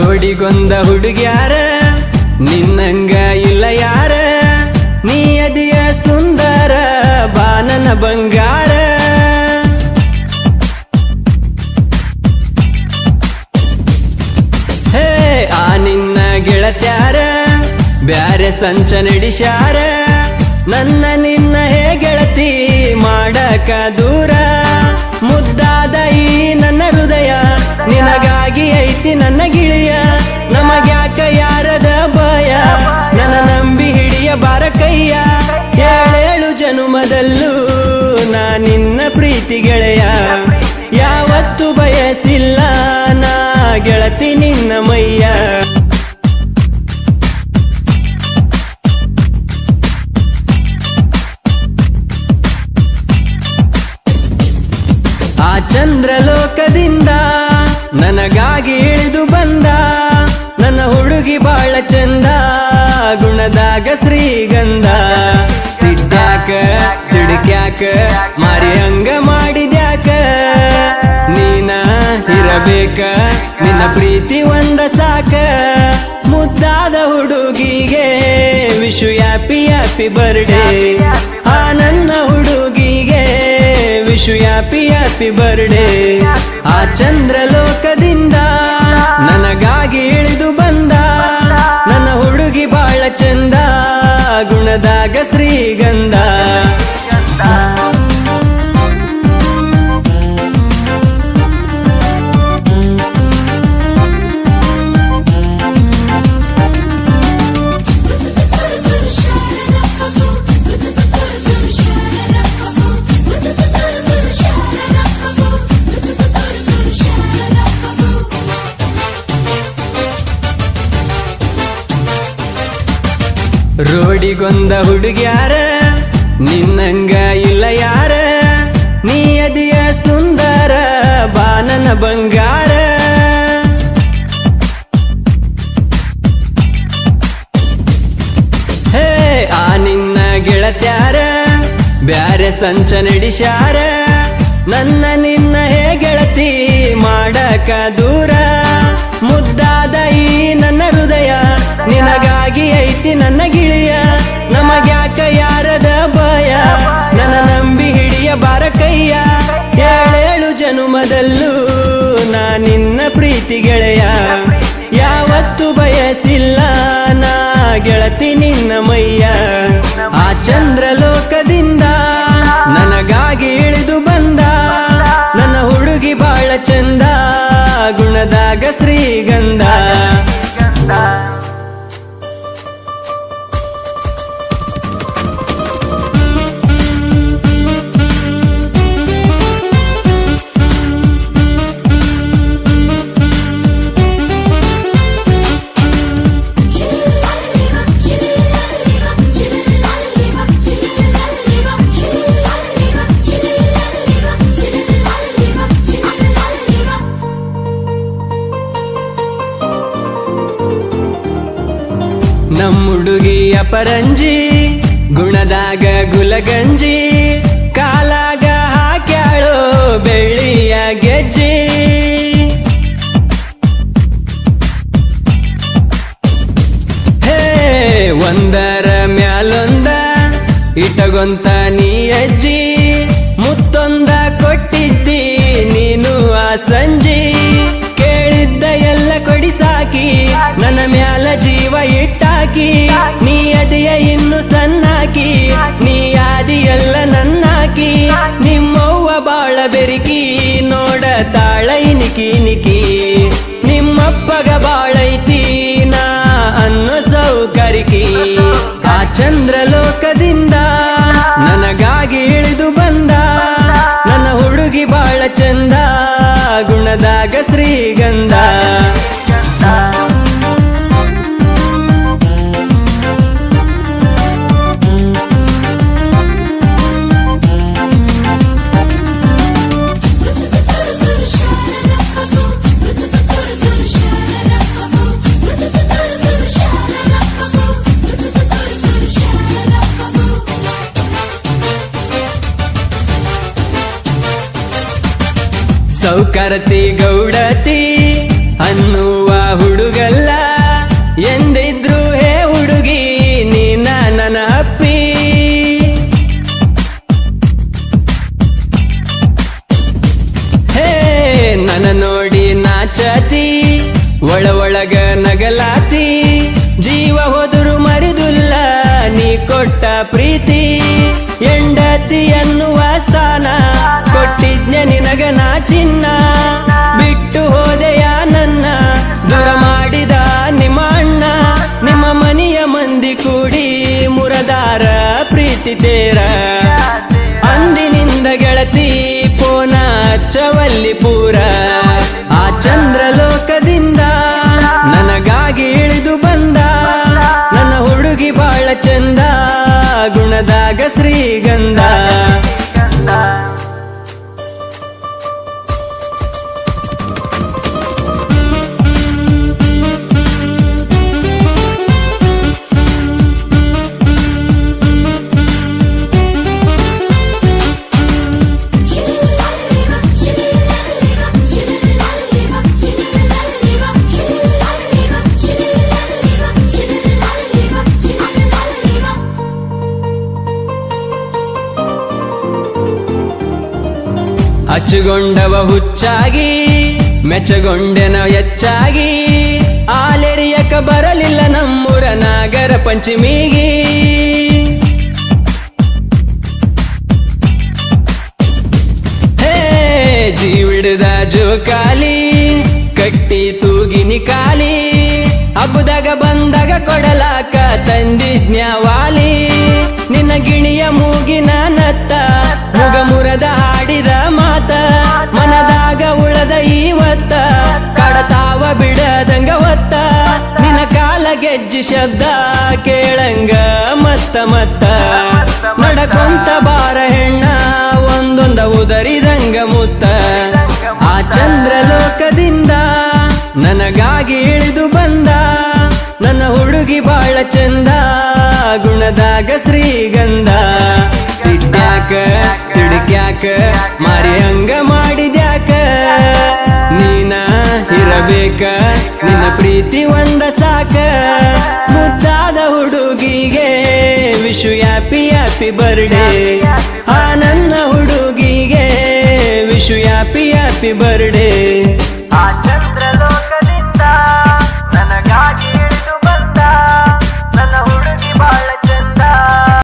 ಜೋಡಿಗೊಂದ ಹುಡುಗ್ಯಾರ ನಿನ್ನಂಗ ಇಲ್ಲ ಯಾರ, ನೀ ಅದಿಯ ಸುಂದರ ಬಾನನ ಬಂಗಾರ. ಹೇ ಆ ನಿನ್ನ ಗೆಳತ್ಯಾರ ಬ್ಯಾರೆ ಸಂಚ ನಡೆಸ್ಯಾರ, ನನ್ನ ನಿನ್ನ ಹೇ ಗೆಳತಿ ಮಾಡಕ ದೂರ. ಮುದ್ದಾದ ಈ ನನ್ನ ಹೃದಯ ನಿನಗಾಗಿ ಐತಿ ನನ್ನ ಗಿಳಿಯ, ನಮಗ್ಯಾಕ ಯಾರದ ಭಯ, ನನ್ನ ನಂಬಿ ಹಿಡಿಯ ಬಾರ ಕೈಯ. ಏಳೇಳು ಜನುಮದಲ್ಲೂ ನಾ ನಿನ್ನ ಪ್ರೀತಿ ಗೆಳೆಯ, ಯಾವತ್ತು ಬಯಸಿಲ್ಲ ನಾ ಗೆಳತಿ ನಿನ್ನ ಮೈಯ. ಆ ಚಂದ್ರಲೋಕದಿಂದ ನನಗಾಗಿ ಇಳಿದು ಬಂದ ನನ್ನ ಹುಡುಗಿ ಬಾಳ ಚಂದ, ಗುಣದಾಗ ಶ್ರೀಗಂಧ. ಸಿಡ್ಯಾಕ ತಿಡ್ಕ್ಯಾಕ ಮಾರಿ ಹಂಗ ಮಾಡಿದ್ಯಾಕ, ನೀನ ಇರಬೇಕ ನಿನ್ನ ಪ್ರೀತಿ ಒಂದ ಸಾಕ. ಮುದ್ದಾದ ಹುಡುಗಿಗೆ ವಿಶು ಹ್ಯಾಪಿ ಹ್ಯಾಪಿ ಬರ್ಡೇ, ಆ ನನ್ನ ಹುಡುಗಿಗೆ ವಿಶು ಹ್ಯಾಪಿ ಹ್ಯಾಪಿ ಬರ್ಡೇ. ಆ ಚಂದ್ರಲೋಕದಿಂದ ನನಗಾಗಿ ಇಳಿದು ಬಂದ ನನ್ನ ಹುಡುಗಿ ಬಾಳ ಚಂದ, ಗುಣದಾಗ ಶ್ರೀಗಂಧ. ರೋಡಿಗೊಂದ ಹುಡುಗ್ಯಾರ ನಿನ್ನಂಗ ಇಲ್ಲ ಯಾರ, ನೀ ಅದಿಯ ಸುಂದರ ಬಾನನ ಬಂಗಾರ. ಹೇ ಆ ನಿನ್ನ ಗೆಳತ್ಯಾರ ಬ್ಯಾರೆ ಸಂಚ ನಡೆಸ್ಯಾರ, ನನ್ನ ನಿನ್ನ ಹೇ ಗೆಳತಿ ಮಾಡಕ ದೂರ. ಮುದ್ದಾದ ಈ ನನ್ನ ಹೃದಯ ನಿನಗಾಗಿ ಐತಿ ನನ್ನ ಗಿಳಿಯ, ನಮಗ್ಯಾಕ ಯಾರದ ಭಯ, ನನ್ನ ನಂಬಿ ಹಿಡಿಯ ಬಾರ ಕೈಯ. ಏಳೇಳು ಜನುಮದಲ್ಲೂ ನಾ ನಿನ್ನ ಪ್ರೀತಿ ಗೆಳೆಯ, ಯಾವತ್ತು ಬಯಸಿಲ್ಲ ನಾ ಗೆಳತಿ ನಿನ್ನ ಮೈಯ. ಆ ಚಂದ್ರಲೋಕದಿಂದ ನನಗಾಗಿ ಇಳಿದು ಬಂದ ನನ್ನ ಹುಡುಗಿ ಬಾಳ ಚಂದ, ಗುಣದಾಗ ಶ್ರೀಗಂಧ. ನಮ್ಮುಡುಗಿಯ ಪರಂಜಿ ಗುಣದಾಗ ಗುಲಗಂಜಿ, ಕಾಲಾಗ ಹಾಕ್ಯಾಳೋ ಬೆಳ್ಳಿಯ ಗೆಜ್ಜಿ. ಹೇ ಒಂದರ ಮ್ಯಾಲೊಂದ ಇಟಗೊಂತ ನೀ ಅಜ್ಜಿ, ಮುತ್ತೊಂದ ಕೊಟ್ಟಿದ್ದಿ ನೀನು ಆ ಸಂಜಿ. ಕೇಳಿದ್ದ ಎಲ್ಲ ಕೊಡಿಸಾಕಿ ನನ್ನ ಮ್ಯಾಲ ಜೀವ ಇಟ್ಟಾಕಿ, ನೀ ಅದಿಯ ಇನ್ನು ಸಣ್ಣಾಕಿ, ನೀ ಆದಿ ಎಲ್ಲ ನನ್ನಾಕಿ. ನಿಮ್ಮವ್ವ ಬಾಳ ಬೆರಿಕಿ ನೋಡ ತಾಳ ಇನಿಕಿ ನಿಕಿ, ನಿಮ್ಮಪ್ಪಗ ಬಾಳೈತಿ ನಾ ಅನ್ನೋ ಸೌಕರಿಕಿ. ಆ ಚಂದ್ರಲೋಕದಿಂದ ನನಗಾಗಿ ಇಳಿದು ಬಂದ ನನ್ನ ಹುಡುಗಿ ಬಾಳ ಚಂದ, ಗುಣದಾಗ ಶ್ರೀಗಂಧ. ಸೌಕರತಿ ಗೌಡತಿ ಅನ್ನುವ ಹುಡುಗ ಒಳಗ ನಗಲಾತಿ ಜೀವ ಹೋದರು ಮರಿದುಲ್ಲ ನೀ ಕೊಟ್ಟ ಪ್ರೀತಿ ಎಂಡತಿ ಅನ್ನುವ ಸ್ಥಾನ ಕೊಟ್ಟಿದ್ನ ನಿನಗ ನಾ ಚಿನ್ನ ಬಿಟ್ಟು ಹೋದೆಯ ನನ್ನ ದೂರ ಮಾಡಿದ ನಿಮ್ಮ ಅಣ್ಣ ನಿಮ್ಮ ಮನೆಯ ಮಂದಿ ಕೂಡಿ ಮುರದಾರ ಪ್ರೀತಿ ತೇರ ಅಂದಿನಿಂದ ಗೆಳತಿ ಪೋನ ಚವಲ್ಲಿ ಪೂರ ಆ ಚಂದ್ರಲೋಕದಿಂದ ನನಗಾಗಿ ಇಳಿದು ಬಂದ ನನ್ನ ಹುಡುಗಿ ಬಾಳ ಚಂದ ಗುಣದಾಗ ಶ್ರೀಗಂಧ ಹಚ್ಚುಗೊಂಡವ ಹುಚ್ಚಾಗಿ ಮೆಚ್ಚಗೊಂಡೆನ ಹೆಚ್ಚಾಗಿ ಆಲೆರಿಯಕ ಬರಲಿಲ್ಲ ನಮ್ಮೂರ ನಾಗರ ಪಂಚಮಿಗಿ ಹೇ ಜೀವಿಡದ ಜೋಕಾಲಿ ಕಟ್ಟಿ ತೂಗಿನಿ ಕಾಲಿ ಹಬ್ಬದಾಗ ಬಂದಾಗ ಕೊಡಲಾಕ ತಂದಿಜ್ಞಾವಾಲಿ ನಿನ್ನ ಗಿಣಿಯ ಮೂಗಿನ ನತ್ತ ಮುಗ ಮುರದ ಹಾಡಿದ ಮಾತ ಮನದಾಗ ಉಳದ ಇವತ್ತ ಕಡತಾವ ಬಿಡದಂಗ ಒತ್ತ ನಿನ್ನ ಕಾಲ ಗೆಜ್ಜಿ ಶಬ್ದ ಕೇಳಂಗ ಮತ್ತ ಮತ್ತ ನಡಕೊಂತ ಬಾರ ಹೆಣ್ಣ ಒಂದೊಂದ ಉದರಿದಂಗ ಮುತ್ತ ಆ ಚಂದ್ರಲೋಕದಿಂದ ನನಗಾಗಿ ಇಳಿದು ಬಂದ ನನ್ನ ಹುಡುಗಿ ಬಾಳ ಚಂದ ಗುಣದಾಗ ಶ್ರೀಗಂಧ ಸಿಟ್ಟ್ಯಾಕ ತಿಡ್ಕ್ಯಾಕ ಮಾರಿ ಹಂಗ ಮಾಡಿದ್ಯಾಕ ನೀನ ಇರಬೇಕ ನಿನ್ನ ಪ್ರೀತಿ ಒಂದ ಸಾಕ ಮುದ್ದಾದ ಹುಡುಗಿಗೆ ವಿಶು ಹ್ಯಾಪಿ ಹ್ಯಾಪಿ ಬರ್ಡೇ ಆ ನನ್ನ ಹುಡುಗಿಗೆ ವಿಶು ಹ್ಯಾಪಿ ಹ್ಯಾಪಿ ಬರ್ಡೇ